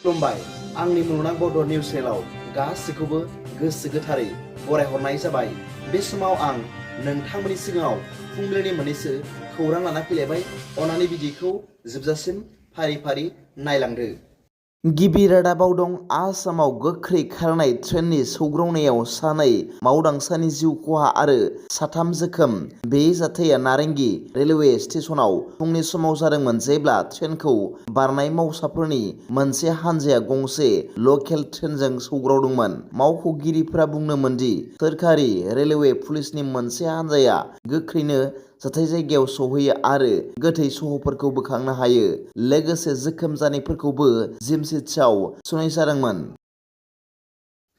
खुलुमबाय आंनि मुलुगनां बड' निउस चेनेलाव गासैखौबो गोसो गोथारै बरायहरनाय जाबाय। बे समाव आं नोंथांमोननि सिगाङाव फुंबिलिनि मोननैसो खौरां लाना फैलायबाय। अन्नानै भिडिअखौ जोबजासिम फारि फारि नायलांदो। गिबि रादाबाव दं आसामाव गोख्रै खारनाय ट्रेननि सौग्रावनायाव सानै मावदांसानि जिउ खहा आरो साथाम जोखोम। बे जाथाया नारेंगी रेलवे स्टेशनाव फुंनि समाव जादोंमोन जेब्ला ट्रेनखौ बारनाय मावसाफोरनि मोनसे हानजाया गंसे लकेल ट्रेनजों सौग्रावदोंमोन। मावख'गिरिफोरा बुंदोंमोन दि सोरखारि रेलवे पुलिसनि मोनसे हानजाया गोख्रैनो जाथाय जायगायाव सौहैयो आरो गोथै सहफोरखौ बोखांनो हायो। लोगोसे जोखोम जानायफोरखौबो जिमसिआव थिसननाय जादोंमोन।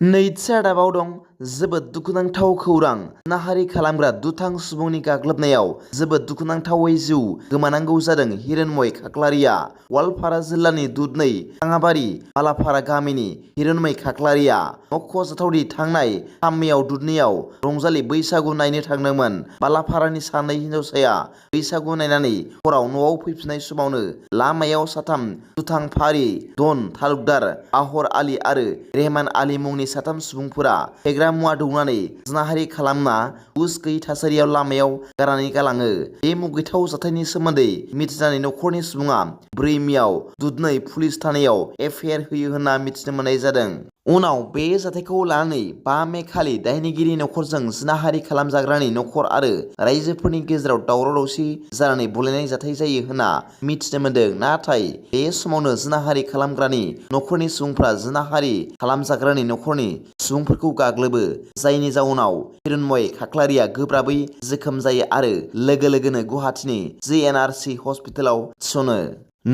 नैथि रादाबाव दं जोबोद दुखुनांथाव खौरां। नाहारि खालामग्रा दुथां सुबुंनि गाग्लोबनायाव जोबोद दुखुनांथावै जिउ गोमानांगौ जादों हिरण्मय खाख्लारिया। गवालपारा जिल्लानि दुधनै थाङाबारि बालाफारा गामिनि हिरण्मय खाख्लारिया मख'जाथावदि थांनाय 3 मेआव दुधनैयाव रंजालि बैसागु नायनो थांदोंमोन। बालाफारानि सानै हिनजावसाया बैसागु नायनानै हराव न'आव फैफिननाय समावनो लामायाव साथाम दुथां फारि दन तालुकदार आहर आली आरो रेहमान आली मुंनि साथाम सुबुंफोरा फेग्रा मुवा दौनानै जिनाहारि खालामना हुस गैयै थासारियाव लामायाव गारनानै गालाङो। बे मुगैथाव जाथायनि सोमोन्दै मिथिनानै न'खरनि सुबुङा 4 मेआव दुधनै पुलिस थानायाव एफआइआर होयो होनना मिथिनो मोननाय जादों। उनाव बे जाथायखौ लानानै 5 मे खालि दायनिगिरि नखरजों जिनाहारि खालामजाग्रानि नखर आरो रायजोफोरनि गेजेराव दावराव दावसि जानानै बुलायनाय जाथाय जायो होनना मिथिनो मोन्दों। नाथाय बे समावनो जिनाहारि खालामग्रानि नखरनि सुबुंफ्रा जिनाहारि खालामजाग्रानि नखरनि सुबुंफोरखौ गाग्लोबो, जायनि जाउनाव हिरण्मय खाख्लारिया गोब्राबै जोखोम जायो आरो लोगो लोगोनो गुवाहाटीनि JNRC हस्पिटालाव थिसनो।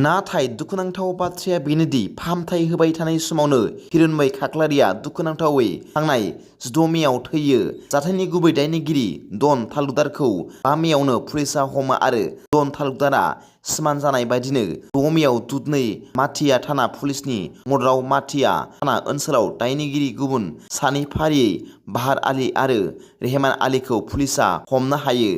नाथाय दुखुनांथाव बाथ्राया बेनोदि फाहामथाय होबाय थानाय समावनो हिरण्मय खाख्लारिया दुखुनांथावै थांनाय 6 मेआव थैयो। जाथायनि गुबै दायनिगिरि दन तालुकदारखौ 5 मेआवनो पुलिसआ हमो आरो दन तालुकदारआ सिमान जानाय बायदिनो 6 मेआव दुधनै माथिया थाना पुलिसनि मददाव माथिया थाना ओनसोलाव दायनिगिरि गुबुन सानै फारियै बाहार आली आरो रेहमान आलीखौ पुलिसआ हमनो हायो।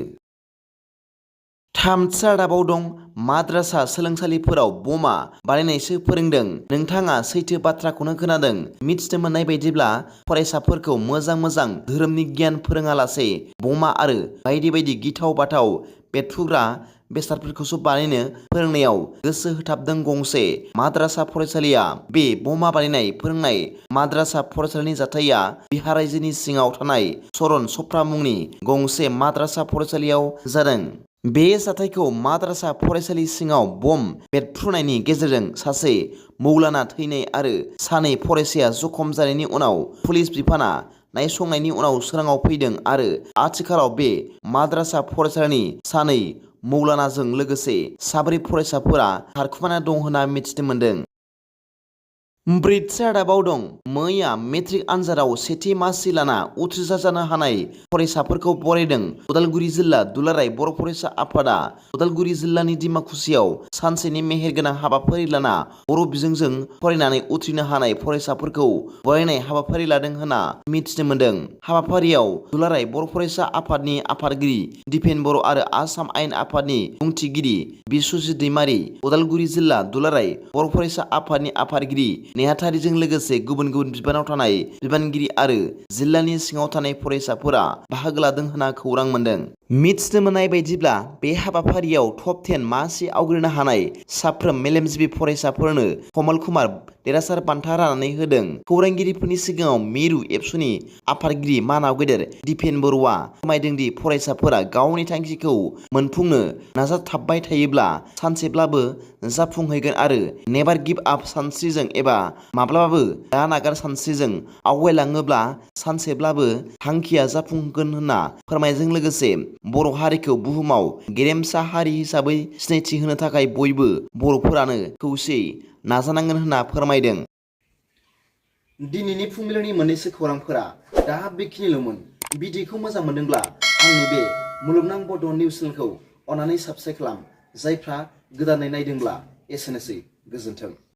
थामथि रादाबाव दं माद्रासा सोलोंसालिफोराव बमा बानायनायसो फोरोंदों। नोंथाङा सैथो बाथ्राखौनो खोनादों। मिथिनो मोननाय बायदिब्ला फरायसाफोरखौ मोजां धोरोमनि गियान फोरोङालासे बमा आरो बायदि बायदि गिथाव बाथाव बेरफ्रुग्रा बेसादफोरखौसो बानायनो फोरोंनायाव गोसो होथाबदों गंसे माद्रासा फरायसालिया। बे बमा बानायनाय फोरोंनाय माद्रासा फरायसालिनि जाथाया बिहार रायजोनि सिङाव थानाय चरण च'पड़ा मुंनि गंसे माद्रासा फरायसालियाव जादों। बे जाथायखौ माद्रासा फरायसालि सिङाव बम बेरफ्रुनायनि गेजेरजों सासे मौलाना थैनाय आरो सानै फरायसाया जखम जानायनि उनाव पुलिस बिफाना नायसंनायनि उनाव सोराङाव फैदों आरो आथिखालाव बे माद्रासा फरायसालिनि सानै मौलानाजों लोगोसे 4 फरायसाफोरा खारखुमाना दं होनना मिथिनो मोन्दों। ब्रैथि रादाबाव दं मैया मेट्रिक आनजादाव सेथि मासि लाना उथ्रिसार जानो हानाय फरायसाफोरखौ बरायदों। उदालगुरि जिल्ला दुलाराय बर' फरायसा आफादा उदालगुरि जिल्लानि डिमाकुसियाव सानसेनि मेहेरगोनां हाबाफारि लाना बर' बिजोंजों फरायनानै उथ्रिनो हानाय फरायसाफोरखौ बरायनाय हाबाफारि लादों होनना मिथिनो मोन्दों। हाबाफारियाव दुलाराय बर' फरायसा आफादनि आफादगिरि दिपेन बर' आरो आसाम आयेन आफादनि बुंथिगिरि बिस्वजित दैमारी, उदालगुरि जिल्ला दुलाराय बर' फरायसा आफादनि आफादगिरि नेहाथारिजों लोगोसे गुबुन गुबुन बिबानाव थानाय बिबानगिरि आरो जिल्लानि सिङाव थानाय फरायसाफोरा बाहागो लादों होनना खौरां मोन्दों। मिथिनो मोननाय बायदिब्ला बे हाबाफारियाव टप 10 मासि आवग्रिनो हानाय साफ्रोम मेलेमजिबि फरायसाफोरनो कमल कुमार देरहासार बान्था राननानै होदों। खौरांगिरिफोरनि सिगाङाव मिरु एबसुनि आफादगिरि मानाव गेदेर दिपेन बर'आ फोरमायदोंदि फरायसाफोरा गावनि थांखिखौ मोनफुंनो नाजाथाबबाय थायोब्ला सानसेब्लाबो जाफुंहैगोन आरो नेभार गिभ आप सानस्रिजों एबा माब्लाबाबो दा नागार सानस्रिजों आवगायलाङोब्ला सानसेब्लाबो थांखिया जाफुंगोन होनना फोरमायनायजों लोगोसे बर' हारिखौ बुहुमाव गेरेमसा हारि हिसाबै सिनायथि होनो थाखाय बयबो बर'फोरानो खौसेयै नाजानांगोन होनना फोरमायदों। दिनैनि फुंबिलिनि मोननैसो खौरांफोरा दा बेखिनिल'मोन। भिडिअखौ मोजां मोनदोंब्ला आंनि बे मुलुगनां बड' निउस चेनेलखौ अन्नानै साबस्क्राइब खालाम। जायफ्रा गोदानै नायदोंब्ला एसेनोसै, गोजोन्थों।